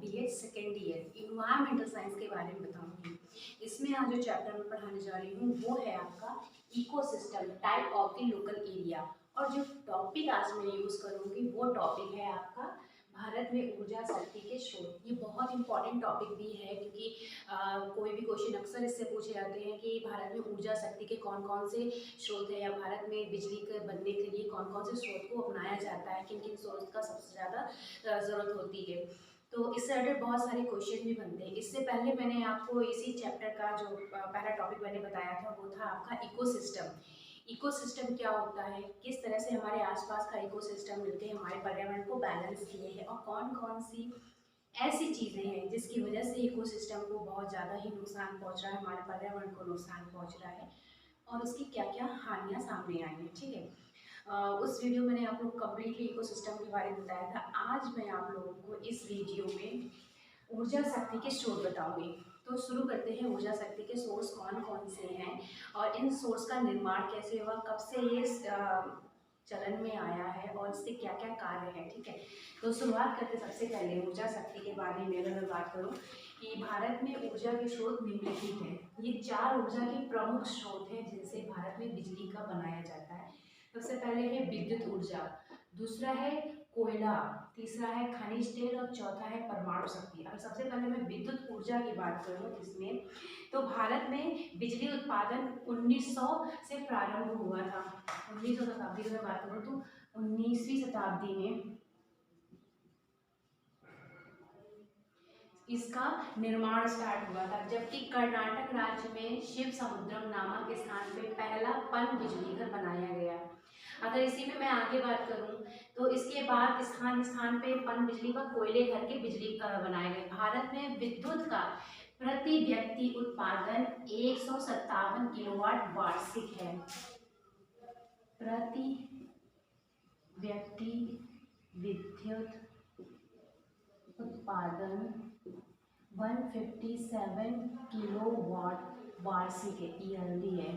BEd second year environmental science के बारे में बताऊंगी। इसमें आज जो चैप्टर मैं पढ़ाने जा रही हूँ वो है आपका ecosystem type of the local area. और जो टॉपिक आज मैं यूज़ करूँगी वो टॉपिक है आपका भारत में ऊर्जा शक्ति के स्रोत। ये बहुत इंपॉर्टेंट टॉपिक भी है क्योंकि कोई भी क्वेश्चन अक्सर इससे पूछे जाते हैं कि भारत में ऊर्जा शक्ति के कौन कौन से स्रोत है या भारत में बिजली के बनने के लिए कौन कौन से स्रोत को अपनाया जाता है, किन किन स्रोत का सबसे ज़्यादा ज़रूरत होती है। तो इससे रिलेटेड बहुत सारे क्वेश्चन भी बनते हैं। इससे पहले मैंने आपको इसी चैप्टर का जो पहला टॉपिक मैंने बताया था वो था आपका इकोसिस्टम। इकोसिस्टम क्या होता है, किस तरह से हमारे आसपास का इकोसिस्टम मिलके हमारे पर्यावरण को बैलेंस किए हैं और कौन कौन सी ऐसी चीज़ें हैं जिसकी वजह से इकोसिस्टम को बहुत ज़्यादा ही नुकसान पहुंच रहा है, हमारे पर्यावरण को नुकसान पहुंच रहा है और उसकी क्या क्या हानियाँ सामने आई हैं। ठीक है, उस वीडियो में मैंने आप लोग कम्प्लीटली इकोसिस्टम के बारे में बताया था। आज मैं आप लोगों को इस वीडियो में ऊर्जा शक्ति के स्रोत बताऊंगी। तो शुरू करते हैं, ऊर्जा शक्ति के सोर्स कौन कौन से हैं और इन सोर्स का निर्माण कैसे हुआ, कब से ये चलन में आया है और इसके क्या क्या कार्य हैं। ठीक है, तो शुरुआत करते सबसे पहले ऊर्जा शक्ति के बारे में अगर मैं बात करूं कि भारत में ऊर्जा के स्रोत निम्नलिखित हैं। ये 4 ऊर्जा के प्रमुख स्रोत हैं जिनसे भारत में बिजली का बनाया जाता है। सबसे पहले है विद्युत ऊर्जा, दूसरा है कोयला, तीसरा है खनिज तेल और चौथा है परमाणु शक्ति। अब सबसे पहले मैं विद्युत ऊर्जा की बात करूँ इसमें, तो भारत में बिजली उत्पादन 1900 से प्रारंभ हुआ था। 1900 शताब्दी की मैं बात करूँ तो 19वीं शताब्दी में इसका निर्माण स्टार्ट हुआ था, जबकि कर्नाटक राज्य में शिव समुद्रम नामक स्थान पे पहला पन बिजली घर बनाया गया। अगर इसी में मैं आगे बात करूं तो इसके बाद स्थान स्थान पे पन बिजली व कोयले घर के बिजली बनाए गए। भारत में विद्युत का प्रति व्यक्ति उत्पादन 157 किलोवाट वार्षिक है। प्रति व्यक्ति विद्युत उत्पादन 157 किलोवाट वार्षिक ईयरली है।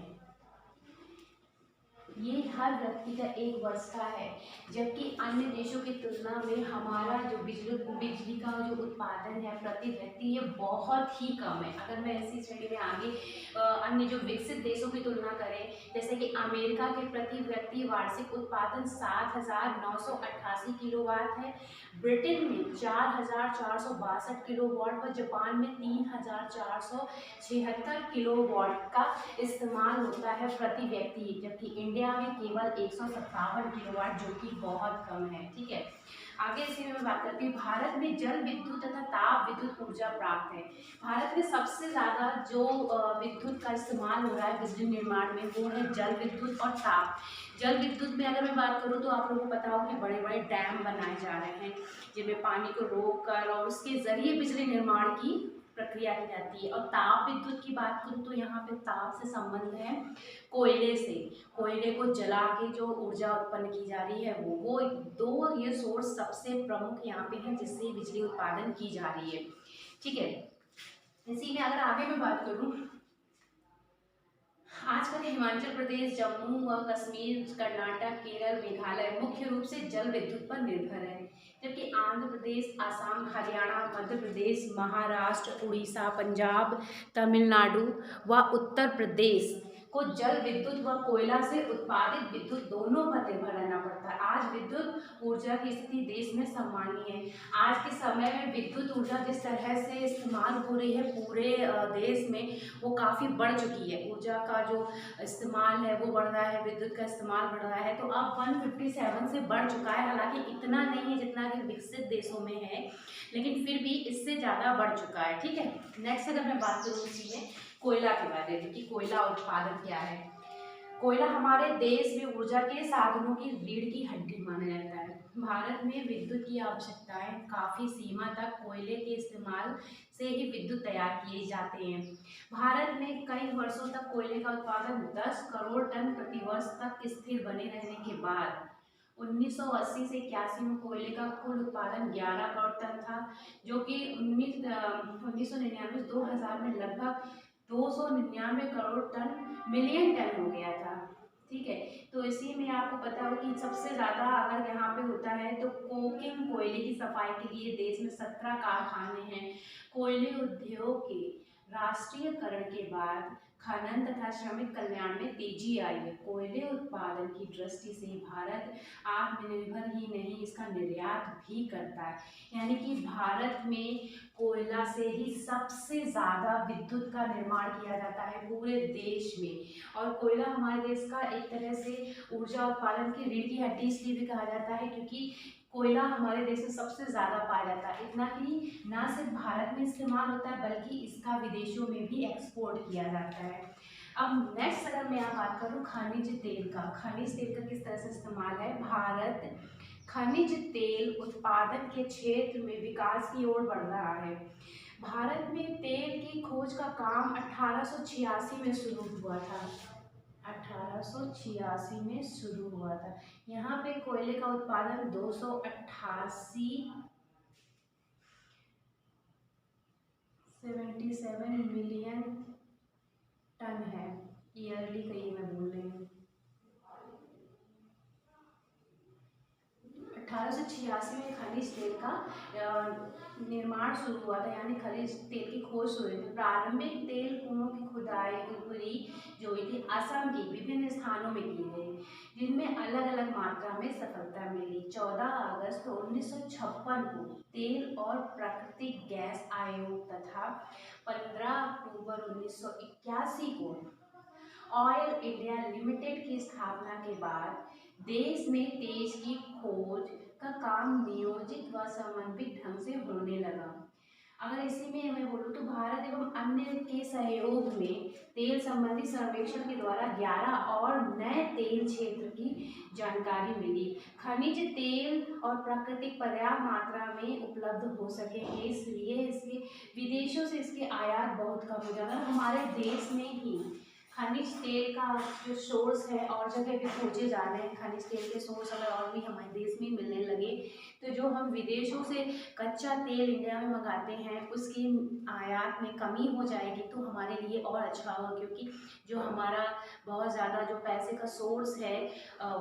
ये हर व्यक्ति का एक वर्ष का है, जबकि अन्य देशों की तुलना में हमारा जो बिजली का जो उत्पादन है प्रति व्यक्ति ये बहुत ही कम है। अगर मैं इसी श्रेणी में आगे अन्य जो विकसित देशों की तुलना करें, जैसे कि अमेरिका के प्रति व्यक्ति वार्षिक उत्पादन 7,988 किलोवाट है, ब्रिटेन में 4,462 किलोवाट व जापान में 3,476 किलोवाट का इस्तेमाल होता है प्रति व्यक्ति, जबकि इंडिया में केवल 157 किलोवाट जो कि बहुत कम है। ठीक है, आगे इसी में मैं बात करती हूँ। भारत में जल विद्युत तथा ताप विद्युत ऊर्जा प्राप्त है। भारत में सबसे ज़्यादा जो विद्युत का इस्तेमाल हो रहा है बिजली निर्माण में वो है जल विद्युत और ताप। जल विद्युत में अगर मैं बात करूँ तो आप लोगों को पता हो कि बड़े बड़े डैम बनाए जा रहे हैं जिनमें पानी को रोक कर और उसके ज़रिए बिजली निर्माण की प्रक्रिया की जाती है। और ताप विद्युत की बात करूँ तो यहाँ पे ताप से संबंध है कोयले से, कोयले को जला के जो ऊर्जा उत्पन्न की जा रही है वो दो ये सोर्स सबसे प्रमुख यहाँ पे हैं जिससे बिजली उत्पादन की जा रही है। ठीक है, इसी में अगर आगे मैं बात करूँ, आजकल हिमाचल प्रदेश, जम्मू व कश्मीर, कर्नाटक, केरल, मेघालय मुख्य रूप से जल विद्युत पर निर्भर है, जबकि आंध्र प्रदेश, असम, हरियाणा, मध्य प्रदेश, महाराष्ट्र, उड़ीसा, पंजाब, तमिलनाडु व उत्तर प्रदेश को जल विद्युत व कोयला से उत्पादित विद्युत दोनों पर निर्भर रहना पड़ता है। आज विद्युत ऊर्जा की स्थिति देश में सम्मानीय है। आज के समय में विद्युत ऊर्जा जिस तरह से इस्तेमाल हो रही है पूरे देश में वो काफ़ी बढ़ चुकी है। ऊर्जा का जो इस्तेमाल है वो बढ़ रहा है, विद्युत का इस्तेमाल बढ़ रहा है, तो अब 157 से बढ़ चुका है। हालांकि इतना नहीं है जितना कि विकसित देशों में है, लेकिन फिर भी इससे ज़्यादा बढ़ चुका है। ठीक है, नेक्स्ट अगर मैं बात करूँ इसी में कोयला के बारे में कि कोयला उत्पादन क्या है। कोयला हमारे देश में ऊर्जा के साधनों की रीढ़ की हड्डी माना जाता है। भारत में विद्युत की आवश्यकताएं काफ़ी सीमा तक कोयले के इस्तेमाल से ही विद्युत तैयार किए जाते हैं। भारत में कई वर्षों तक कोयले का उत्पादन 10 करोड़ टन प्रतिवर्ष तक स्थिर बने रहने के बाद 1980 से 81 में कोयले का कुल उत्पादन 11 करोड़ टन था, जो कि 1999-2000 में लगभग 299 करोड़ टन मिलियन टन हो गया था। ठीक है। तो इसी में आपको पता हो कि सबसे ज़्यादा अगर यहाँ पे होता है तो कोकिंग कोयले की सफाई के लिए देश में 17 कारखाने हैं। कोयले उद्योग के राष्ट्रीयकरण के बाद खनन तथा श्रमिक कल्याण में तेजी आई है। कोयले उत्पादन की दृष्टि से भारत आत्मनिर्भर ही नहीं, इसका निर्यात भी करता है। यानी कि भारत में कोयला से ही सबसे ज़्यादा विद्युत का निर्माण किया जाता है पूरे देश में। और कोयला हमारे देश का एक तरह से ऊर्जा उत्पादन की रीढ़ की हड्डी इसलिए भी कहा जाता है क्योंकि कोयला हमारे देश में सबसे ज़्यादा पाया जाता है। इतना ही ना सिर्फ भारत में इस्तेमाल होता है बल्कि इसका विदेशों में भी एक्सपोर्ट किया जाता है। अब नेक्स्ट अगर मैं यहाँ बात करूँ खनिज तेल का, खनिज तेल का किस तरह से इस्तेमाल है। भारत खनिज तेल उत्पादन के क्षेत्र में विकास की ओर बढ़ रहा है। भारत में तेल की खोज का काम 1886 में शुरू हुआ था। 1886 में शुरू हुआ था। यहाँ पे कोयले का उत्पादन 277 मिलियन टन है। ईयरली का ये मैं बोल रही हूँ। 1886 में खनिज तेल का निर्माण शुरू हुआ था, यानी खनिज तेल की खोज शुरू हुई थी। प्रारंभिक तेल कुओं की खुदाई ऊपरी जो हुई थी असम की विभिन्न स्थानों में की गई, जिनमें अलग अलग मात्रा में सफलता मिली। 14 अगस्त 1956 को तेल और प्राकृतिक गैस आयोग तथा 15 अक्टूबर 1981 को ऑयल इंडिया लिमिटेड की स्थापना के बाद देश में तेल की खोज का काम नियोजित व समन्वित ढंग से होने लगा। अगर इसी में मैं बोलूँ तो भारत एवं अन्य के सहयोग में तेल संबंधी सर्वेक्षण के द्वारा 11 और नए तेल क्षेत्र की जानकारी मिली। खनिज तेल और प्राकृतिक पर्याप्त मात्रा में उपलब्ध हो सकेंगे, इसलिए इसके विदेशों से इसके आयात बहुत कम हो जाएगा। हमारे देश में ही खनिज तेल का जो सोर्स है और जगह पे खोजे जा रहे हैं। खनिज तेल के सोर्स अगर और भी हमारे देश में मिलने लगे तो जो हम विदेशों से कच्चा तेल इंडिया में मंगाते हैं उसकी आयात में कमी हो जाएगी तो हमारे लिए और अच्छा होगा, क्योंकि जो हमारा बहुत ज़्यादा जो पैसे का सोर्स है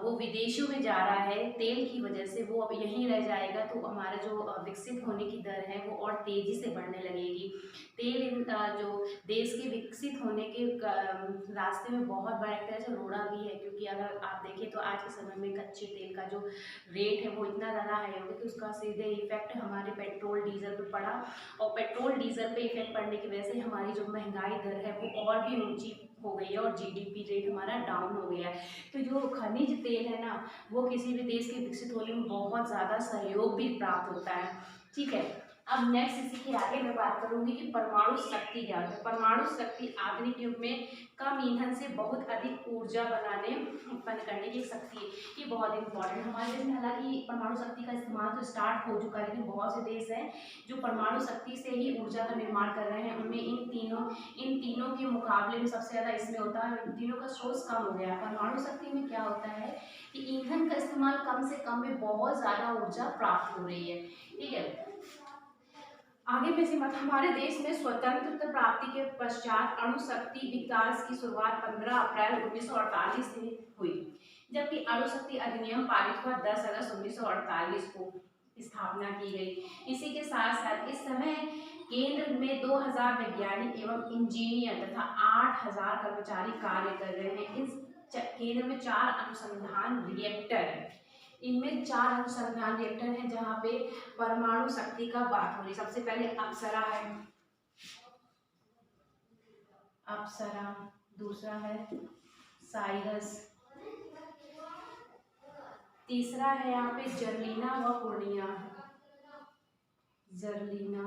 वो विदेशों में जा रहा है तेल की वजह से, वो अब यहीं रह जाएगा तो हमारा जो विकसित होने की दर है वो और तेज़ी से बढ़ने लगेगी। तेल जो देश के विकसित होने के रास्ते में बहुत बड़ा एक तरह से रोड़ा भी है, क्योंकि अगर आप देखें तो आज के समय में कच्चे तेल का जो रेट है वो इतना ज़्यादा हाई हो गया कि उसका सीधे इफेक्ट हमारे पेट्रोल डीजल पे पड़ा, और पेट्रोल डीजल पे इफेक्ट पड़ने की वजह से हमारी जो महंगाई दर है वो और भी ऊंची हो गई है और जीडीपी रेट हमारा डाउन हो गया है। तो जो खनिज तेल है ना वो किसी भी देश के विकसित होने में बहुत ज़्यादा सहयोग भी प्राप्त होता है। ठीक है, अब नेक्स्ट इसी के आगे मैं बात करूंगी कि परमाणु शक्ति क्या होता है। परमाणु शक्ति आधुनिक युग में कम ईंधन से बहुत अधिक ऊर्जा बनाने उत्पन्न करने की शक्ति है। ये बहुत इंपॉर्टेंट है हमारे देश में। हालांकि परमाणु शक्ति का इस्तेमाल तो स्टार्ट हो चुका है, लेकिन बहुत से देश हैं जो परमाणु शक्ति से ही ऊर्जा का निर्माण कर रहे हैं। उनमें इन तीनों के मुकाबले में सबसे ज़्यादा इसमें होता है, इन तीनों का सोर्स कम हो गया है। परमाणु शक्ति में क्या होता है कि ईंधन का इस्तेमाल कम से कम में बहुत ज़्यादा ऊर्जा प्राप्त हो रही है। ठीक है, आगे में से हमारे देश में स्वतंत्रता प्राप्ति के पश्चात अणु शक्ति विकास की शुरुआत 15 अप्रैल 1948 से हुई, जबकि अणु शक्ति अधिनियम पारित हुआ 10 अगस्त 1948 को स्थापना की गई। इसी के साथ साथ इस समय केंद्र में 2000 वैज्ञानिक एवं इंजीनियर तथा 8000 कर्मचारी कार्य कर रहे हैं। इस केंद्र में 4 अनुसंधान रिएक्टर है। इनमें 4 अनुसंधान रिएक्टर हैं जहाँ पे परमाणु शक्ति का बात हो रही है। सबसे पहले अप्सरा है, अप्सरा, दूसरा है साइरस, तीसरा है यहाँ पे जर्लिना व पूर्णिया, जर्लिना,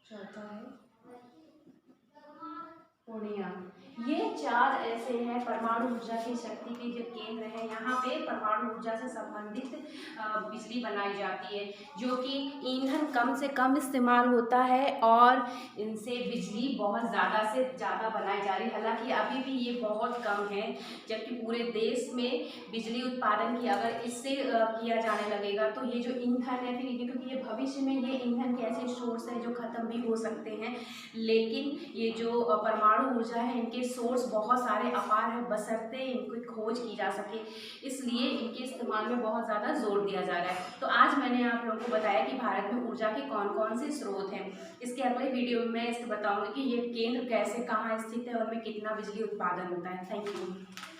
चौथा है पूर्णिया। ये 4 ऐसे हैं परमाणु ऊर्जा की शक्ति के जो केंद्र है। यहाँ पे परमाणु ऊर्जा से संबंधित बिजली बनाई जाती है, जो कि ईंधन कम से कम इस्तेमाल होता है और इनसे बिजली बहुत ज़्यादा से ज़्यादा बनाई जा रही है। हालांकि अभी भी ये बहुत कम है, जबकि पूरे देश में बिजली उत्पादन की अगर इससे किया जाने लगेगा तो ये जो ईंधन है फिर ये, क्योंकि ये भविष्य में ये ईंधन के ऐसे सोर्स हैं जो ख़त्म भी हो सकते हैं, लेकिन ये जो परमाणु ऊर्जा है इनके सोर्स बहुत सारे अपार है, बशर्ते इनकी खोज की जा सके, इसलिए इनके इस्तेमाल में बहुत ज़्यादा जोर दिया जा रहा है। तो आज मैंने आप लोगों को बताया कि भारत में ऊर्जा के कौन कौन से स्रोत हैं। इसके अगले वीडियो में मैं इसको बताऊंगी कि ये केंद्र कैसे, कहाँ स्थित है और में कितना बिजली उत्पादन होता है। Thank you.